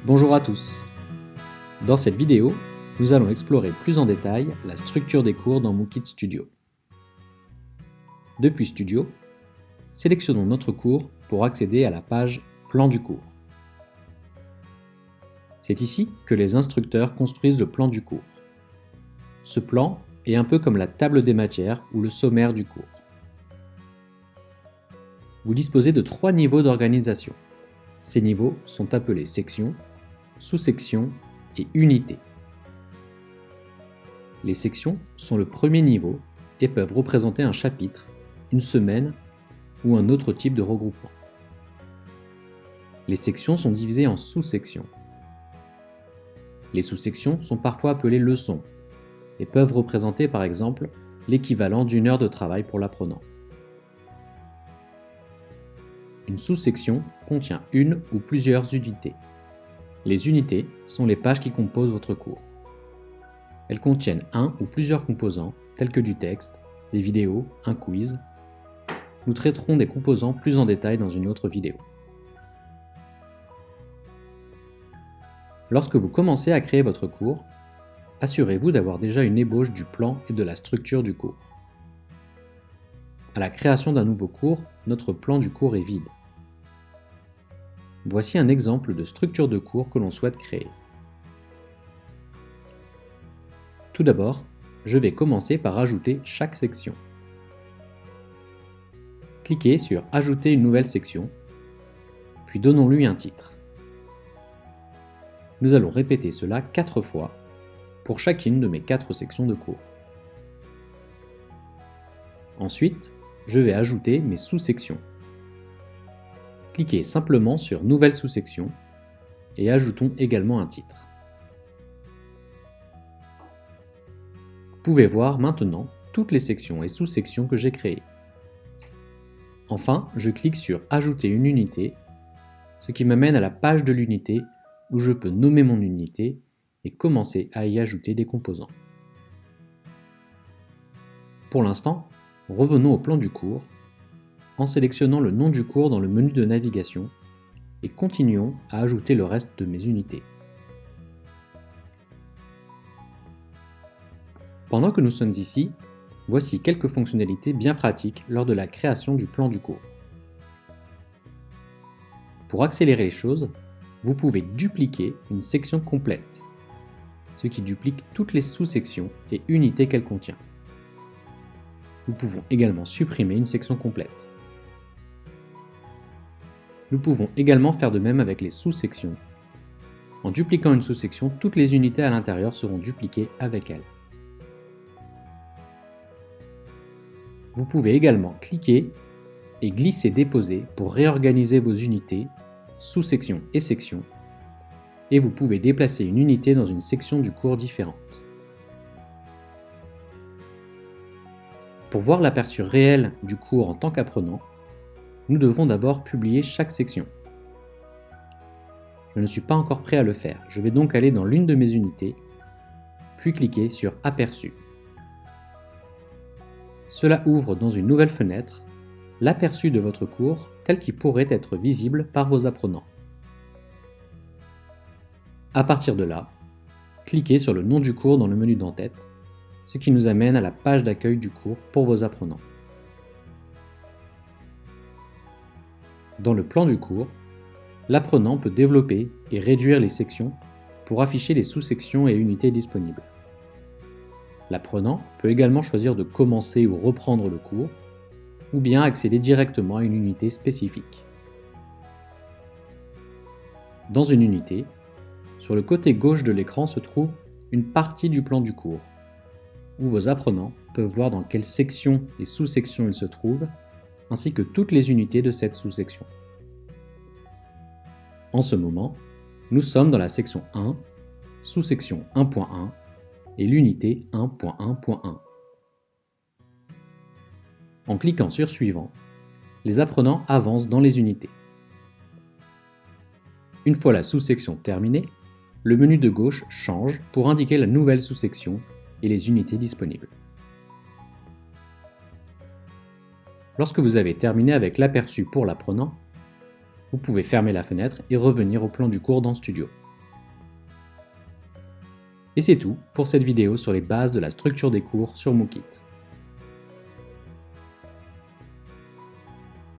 Bonjour à tous. Dans cette vidéo, nous allons explorer plus en détail la structure des cours dans Mookit Studio. Depuis Studio, sélectionnons notre cours pour accéder à la page Plan du cours. C'est ici que les instructeurs construisent le plan du cours. Ce plan est un peu comme la table des matières ou le sommaire du cours. Vous disposez de 3 niveaux d'organisation. Ces niveaux sont appelés sections, sous-sections et unités. Les sections sont le premier niveau et peuvent représenter un chapitre, une semaine ou un autre type de regroupement. Les sections sont divisées en sous-sections. Les sous-sections sont parfois appelées leçons et peuvent représenter par exemple l'équivalent d'une heure de travail pour l'apprenant. Une sous-section contient une ou plusieurs unités. Les unités sont les pages qui composent votre cours. Elles contiennent un ou plusieurs composants, tels que du texte, des vidéos, un quiz. Nous traiterons des composants plus en détail dans une autre vidéo. Lorsque vous commencez à créer votre cours, assurez-vous d'avoir déjà une ébauche du plan et de la structure du cours. À la création d'un nouveau cours, notre plan du cours est vide. Voici un exemple de structure de cours que l'on souhaite créer. Tout d'abord, je vais commencer par ajouter chaque section. Cliquez sur « Ajouter une nouvelle section », puis donnons-lui un titre. Nous allons répéter cela 4 fois pour chacune de mes 4 sections de cours. Ensuite, je vais ajouter mes sous-sections. Cliquez simplement sur « Nouvelle sous-section » et ajoutons également un titre. Vous pouvez voir maintenant toutes les sections et sous-sections que j'ai créées. Enfin, je clique sur « Ajouter une unité », ce qui m'amène à la page de l'unité où je peux nommer mon unité et commencer à y ajouter des composants. Pour l'instant, revenons au plan du cours en sélectionnant le nom du cours dans le menu de navigation et continuons à ajouter le reste de mes unités. Pendant que nous sommes ici, voici quelques fonctionnalités bien pratiques lors de la création du plan du cours. Pour accélérer les choses, vous pouvez dupliquer une section complète, ce qui duplique toutes les sous-sections et unités qu'elle contient. Nous pouvons également supprimer une section complète. Nous pouvons également faire de même avec les sous-sections. En dupliquant une sous-section, toutes les unités à l'intérieur seront dupliquées avec elle. Vous pouvez également cliquer et glisser-déposer pour réorganiser vos unités, sous-sections et sections, et vous pouvez déplacer une unité dans une section du cours différente. Pour voir l'aperçu réel du cours en tant qu'apprenant, nous devons d'abord publier chaque section. Je ne suis pas encore prêt à le faire, je vais donc aller dans l'une de mes unités, puis cliquer sur « Aperçu ». Cela ouvre dans une nouvelle fenêtre l'aperçu de votre cours tel qu'il pourrait être visible par vos apprenants. À partir de là, cliquez sur le nom du cours dans le menu d'en-tête, ce qui nous amène à la page d'accueil du cours pour vos apprenants. Dans le plan du cours, l'apprenant peut développer et réduire les sections pour afficher les sous-sections et unités disponibles. L'apprenant peut également choisir de commencer ou reprendre le cours, ou bien accéder directement à une unité spécifique. Dans une unité, sur le côté gauche de l'écran se trouve une partie du plan du cours, où vos apprenants peuvent voir dans quelle section et sous-section ils se trouvent, ainsi que toutes les unités de cette sous-section. En ce moment, nous sommes dans la section 1, sous-section 1.1 et l'unité 1.1.1. En cliquant sur Suivant, les apprenants avancent dans les unités. Une fois la sous-section terminée, le menu de gauche change pour indiquer la nouvelle sous-section et les unités disponibles. Lorsque vous avez terminé avec l'aperçu pour l'apprenant, vous pouvez fermer la fenêtre et revenir au plan du cours dans Studio. Et c'est tout pour cette vidéo sur les bases de la structure des cours sur Mookit.